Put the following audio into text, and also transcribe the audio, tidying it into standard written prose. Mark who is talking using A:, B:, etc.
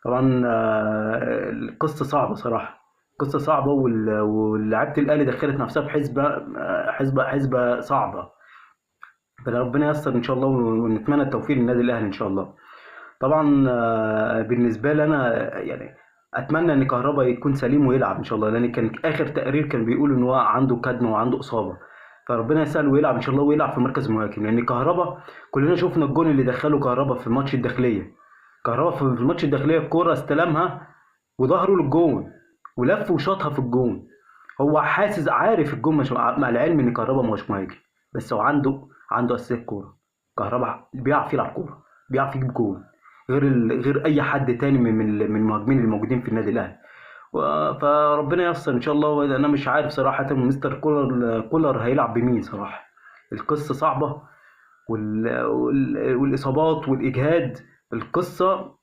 A: طبعا القصه صعبه صراحه، قصه صعبه، ولاعيبه الاهلي دخلت نفسها في حسبه، حسبه صعبه. فربنا ييسر ان شاء الله، ونتمنى التوفيق للنادي الاهلي ان شاء الله. طبعا بالنسبه لي انا يعني اتمنى ان كهربا يكون سليم ويلعب ان شاء الله، لان كان اخر تقرير كان بيقول ان هو عنده كدمه وعنده اصابه. فربنا يسهل ويلعب ان شاء الله، ويلعب في مركز مهاجم، لان كهربا كلنا شفنا الجون اللي دخله كهربا في ماتش الداخليه. كهربا في الماتش الداخليه الكوره استلمها وظهره للجون، ولف وشاطها في الجون. هو حاسس عارف الجون، مش مع العلم ان كهربا مش مهاجم، بس هو عنده اساسيات كوره. كهربا بيعرف يلعب كوره، بيعرف يجيب جون، غير اي حد تاني من المهاجمين اللي موجودين في النادي الاهلي. فربنا ييسر ان شاء الله. انا مش عارف صراحه مستر كولر هيلعب بمين صراحه. القصه صعبه، والاصابات والاجهاد. القصه